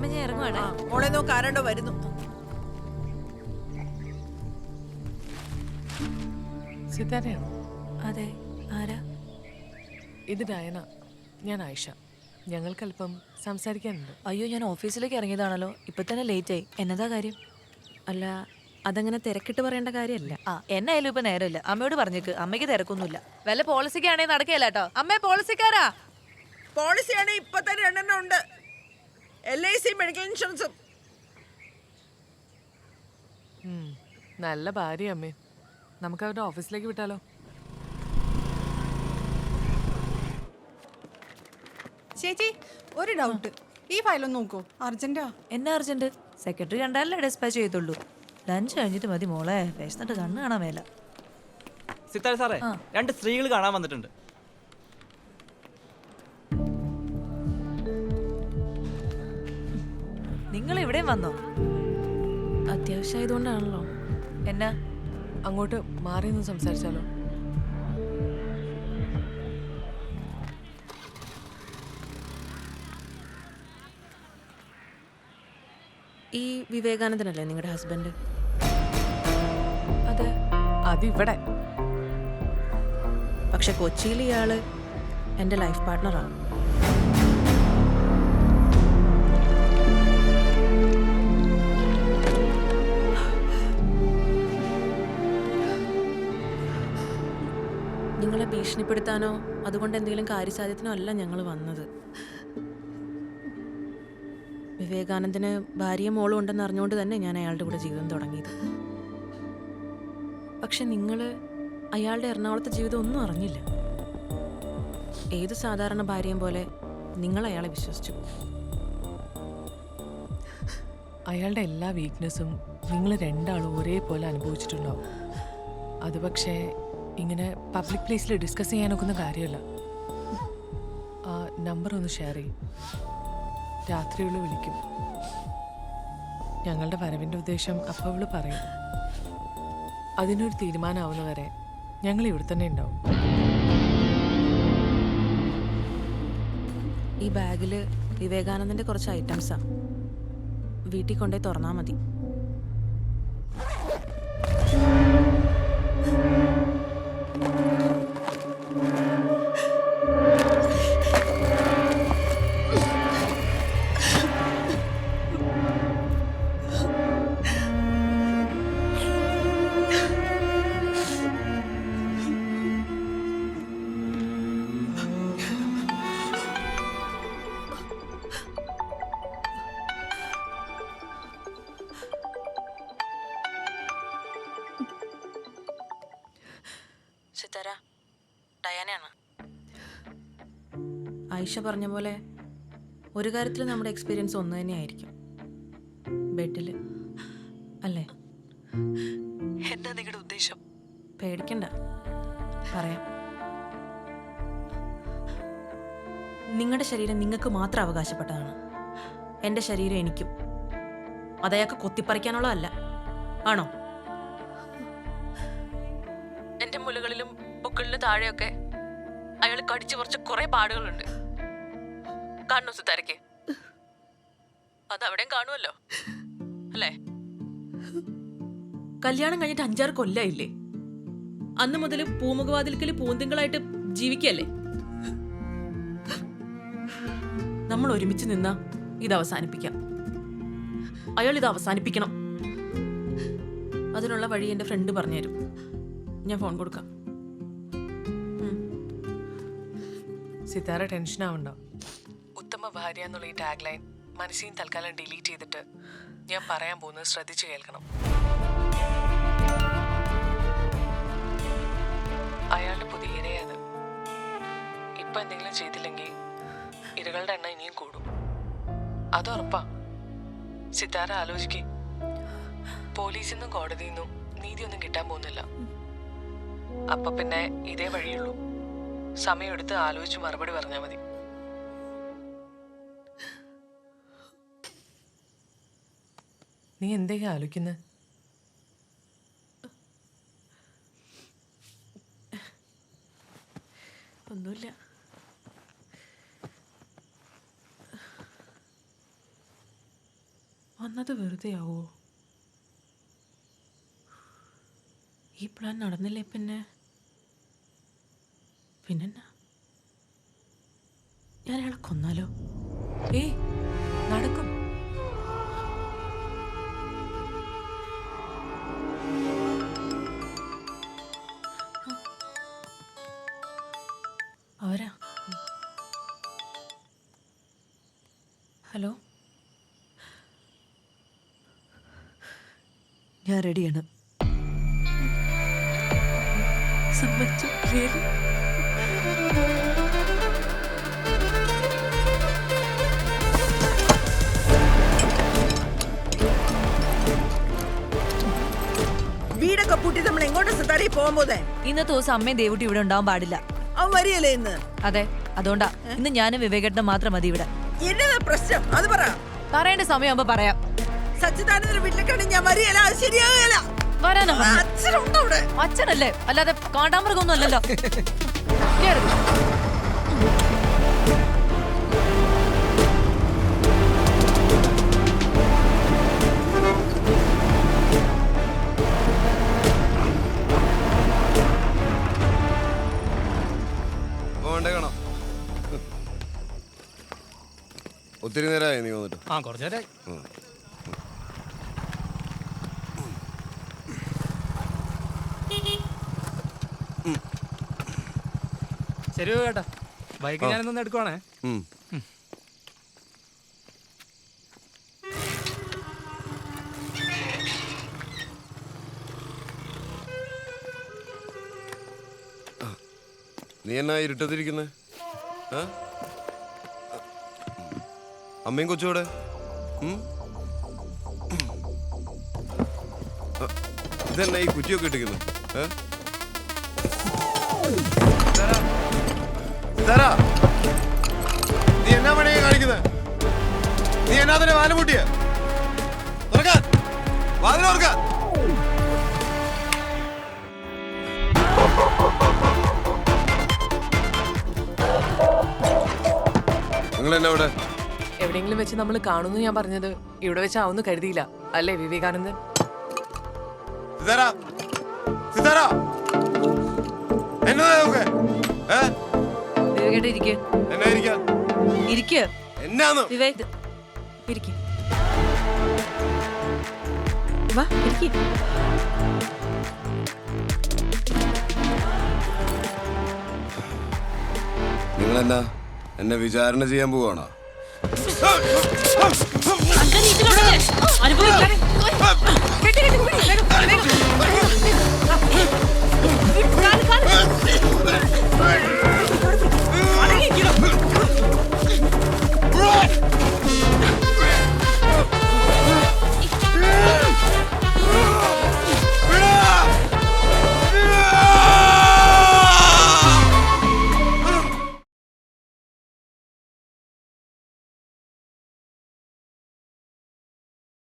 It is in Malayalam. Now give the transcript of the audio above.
അമ്മ ഞാൻ ഇറങ്ങുവാണ്. മോളെ നോക്ക്, ആരാണ്ടോ വരുന്നു. സിതാരയാണോ? അതെ, ആരാ? ഇത് ഡയന, ഞാൻ ആയിഷ. ഞങ്ങൾക്കല്പം സംസാരിക്കാനുണ്ട്. അയ്യോ, ഞാൻ ഓഫീസിലേക്ക് ഇറങ്ങിയതാണല്ലോ, ഇപ്പൊ തന്നെ ലേറ്റ് ആയി. എന്നതാ കാര്യം? അല്ല, അതങ്ങനെ തിരക്കിട്ട് പറയേണ്ട കാര്യമല്ല. എന്നായാലും ഇപ്പൊ നേരമില്ല. അമ്മയോട് പറഞ്ഞേക്ക്, അമ്മയ്ക്ക് തിരക്കൊന്നുമില്ല. വല്ല പോളിസിക്കാണെങ്കിൽ നടക്കുകയല്ല കേട്ടോ. അമ്മേ, പോളിസിക്കാരാ. പോളിസിയാണ് ഇപ്പൊ തന്നെ 2 ഉണ്ട്. LIC മെഡിക്കൽ ഇൻഷുറൻസും. നല്ല ഭാര്യ അമ്മേ. നമുക്ക് അവരുടെ ഓഫീസിലേക്ക് വിട്ടാലോ? ചേച്ചി, ഒരു ഡൗട്ട്. ഈ ഫയലൊന്ന് നോക്കൂ, അർജന്റാ. എന്നാ അർജന്റ്? സെക്രട്ടറി കണ്ടാലേ ഡിസ്പാച്ച് ചെയ്തുള്ളൂ. ലഞ്ച് കഴിഞ്ഞിട്ട് മതി മോളെ, വിശന്നിട്ട് കണ്ണ് കാണാൻ മേല. സിത്താര സാറേ, 2 സ്ത്രീകൾ കാണാൻ വന്നിട്ടുണ്ട്. നിങ്ങൾ ഇവിടെയും വന്നോ? അത്യാവശ്യമായതുകൊണ്ടാണല്ലോ. എന്നാ? അങ്ങോട്ട് മാറി നിന്ന് സംസാരിച്ചാലോ? ഈ വിവേകാനന്ദനല്ലേ നിങ്ങളുടെ ഹസ്ബൻഡ്? അതെ. അതിവിടെ. പക്ഷെ കൊച്ചിയിൽ ഇയാള് എൻ്റെ ലൈഫ് പാർട്ട്ണറാണ്. നിങ്ങളെ ഭീഷണിപ്പെടുത്താനോ അതുകൊണ്ട് എന്തെങ്കിലും കാര്യസാധ്യത്തിനോ അല്ല ഞങ്ങൾ വന്നത്. വിവേകാനന്ദന് ഭാര്യയും മോളും ഉണ്ടെന്ന് അറിഞ്ഞുകൊണ്ട് തന്നെ ഞാൻ അയാളുടെ കൂടെ ജീവിതം തുടങ്ങിയത്. പക്ഷെ നിങ്ങൾ അയാളുടെ എറണാകുളത്തെ ജീവിതം ഒന്നും അറിഞ്ഞില്ല. ഏത് സാധാരണ ഭാര്യയും പോലെ നിങ്ങൾ അയാളെ വിശ്വസിച്ചു. അയാളുടെ എല്ലാ വീക്ക്നെസ്സും നിങ്ങൾ 2 ആളും ഒരേപോലെ അനുഭവിച്ചിട്ടുണ്ടാവും. അത് പക്ഷേ ഇങ്ങനെ പബ്ലിക് പ്ലേസിൽ ഡിസ്കസ് ചെയ്യാനൊക്കുന്ന കാര്യമല്ല. ആ നമ്പർ ഒന്ന് ഷെയർ ചെയ്യും. രാത്രിയുള്ള വിളിക്കും. ഞങ്ങളുടെ വരവിൻ്റെ ഉദ്ദേശം അപ്പോൾ അവള് പറയും. അതിനൊരു തീരുമാനമാവുന്നവരെ ഞങ്ങൾ ഇവിടെ തന്നെ ഉണ്ടാവും. ഈ ബാഗിൽ വിവേകാനന്ദൻ്റെ കുറച്ച് ഐറ്റംസാ. വീട്ടിൽ കൊണ്ടുപോയി തുറന്നാൽ മതി. സിതാര, ഡയാനയാണ്. ആയിഷ പറഞ്ഞ പോലെ ഒരു കാര്യത്തിൽ നമ്മുടെ എക്സ്പീരിയൻസ് ഒന്ന് തന്നെയായിരിക്കും. ബെഡിൽ അല്ലേ? എന്താ നിങ്ങളുടെ ഉദ്ദേശം? പേടിക്കണ്ട, പറയാം. നിങ്ങളുടെ ശരീരം നിങ്ങൾക്ക് മാത്രം അവകാശപ്പെട്ടതാണ്. എൻ്റെ ശരീരം എനിക്കും. അതയാൾക്ക് കൊത്തിപ്പറിക്കാനുള്ളതല്ല. ആണോ? എൻ്റെ മുലകളിലും പൊക്കിളിനും താഴെയൊക്കെ അയാൾ കടിച്ചു പറിച്ച കുറെ പാടുകളുണ്ട്. കാണുന്നു സിതാരയ്ക്ക്? അതവിടെയും കാണുമല്ലോ അല്ലേ? കല്യാണം കഴിഞ്ഞിട്ട് 5-6 കൊല്ലായില്ലേ? അന്ന് മുതൽ പൂമുഖവാതിൽക്കല് പൂന്തിങ്കളായിട്ട് ജീവിക്കല്ലേ? നമ്മൾ ഒരുമിച്ച് നിന്നാ ഇത് അവസാനിപ്പിക്കാം. അയാൾ ഇത് അവസാനിപ്പിക്കണം. അതിനുള്ള വഴി എൻ്റെ ഫ്രണ്ട് പറഞ്ഞുതരും. ഞാൻ ഫോൺ കൊടുക്കാം. സിതാര ടെൻഷൻ ആവണ്ടോ. ഉത്തമ ഭാര്യ എന്നുള്ള ഈ ടാഗ് ലൈൻ മനസ്സിൽ തൽക്കാലം ഡിലീറ്റ് ചെയ്തിട്ട് ഞാൻ പറയാൻ പോകുന്നത് ശ്രദ്ധിച്ചു കേൾക്കണം. അയാളുടെ പുതിയ ഇരയത്. ഇപ്പൊ എന്തെങ്കിലും ചെയ്തില്ലെങ്കിൽ ഇരകളുടെ എണ്ണം ഇനിയും കൂടും. അത് ഉറപ്പാ. സിതാര ആലോചിക്കേ. പോലീസിൽ നിന്നും കോടതിയിൽ നിന്നും നീതിയൊന്നും കിട്ടാൻ പോകുന്നില്ല. അപ്പൊ പിന്നെ ഇതേ വഴിയുള്ളൂ. സമയമെടുത്ത് ആലോചിച്ച് മറുപടി പറഞ്ഞാൽ മതി. നീ എന്തൊക്കെയാ ആലോചിക്കുന്നത്? വന്നത് വെറുതെ ആവോ? ഈ പ്ലാൻ നടന്നില്ലേ പിന്നെന്നാ? ഞാൻ അയാളെ കൊന്നാലോ? ഏയ് നടക്കും. അവരാ. ഹലോ, ഞാൻ റെഡിയാണ്. സമ്മതിച്ചു. really? വീടൊക്കെ പൂട്ടി നമ്മൾ എങ്ങോട്ട് സിത്താരി പോകാൻ പോന്നെ? ഇന്നത്തെ ദിവസം അമ്മയും ദേവുട്ടി ഇവിടെ ഉണ്ടാവാൻ പാടില്ല. അവൻ വരികയല്ലേ ഇന്ന്? അതെ, അതുകൊണ്ടാ ഇന്ന് ഞാനും വിവേകേട്ടനും മാത്രം മതി ഇവിടെ. എന്നതാ പ്രശ്നം അത് പറ. പറയേണ്ട സമയമാകുമ്പോ പറയാം. സച്ചിദാനന്ദന്റെ വീട്ടിലേക്കാണ് ഞാൻ വരികയല്ല, അത് ശരിയാകുകയല്ല. വരാനാ പറഞ്ഞത്. അച്ഛനുണ്ടോ അവിടെ? അച്ഛനല്ലേ, അല്ലാതെ കാണ്ടാമൃഗമൊന്നും അല്ലല്ലോ. കേറ്. ഒത്തിരി നേരമായി നീ വന്നിട്ട്. ആ കുറച്ചു നേരമായി. ശരി കേട്ടാ, ബൈക്ക് ഞാനൊന്ന് എടുക്കുവാണേ. നീ എന്നാ ഇരുട്ടത്തിരിക്കുന്നേ? അമ്മയും കൊച്ചുകൂടെ? ഇതെന്നാ ഈ കുറ്റിയൊക്കെ ഇട്ടിരിക്കുന്നു? നീ എന്നാ പണിയെ കാണിക്കുന്നത്? നീ എന്നാ തന്നെ വാല് പൂട്ടിയ? തുറക്കാൻ വാതിലോർക്കാൻ. നിങ്ങൾ എന്നാ ഇവിടെ? എവിടെയെങ്കിലും വെച്ച് നമ്മൾ കാണുന്നു ഞാൻ പറഞ്ഞത്. ഇവിടെ വെച്ചാവുന്നു കരുതിയില്ല അല്ലേ വിവേകാനന്ദൻ? വിവേകേട്ടൻ ഇരിക്ക്. ഇരിക്ക്. വിവേക് ഇരിക്ക്. വാ ഇരിക്ക്. നിങ്ങളെന്നാ എന്നെ വിചാരണ ചെയ്യാൻ പോവാണോ? അങ്ങനെ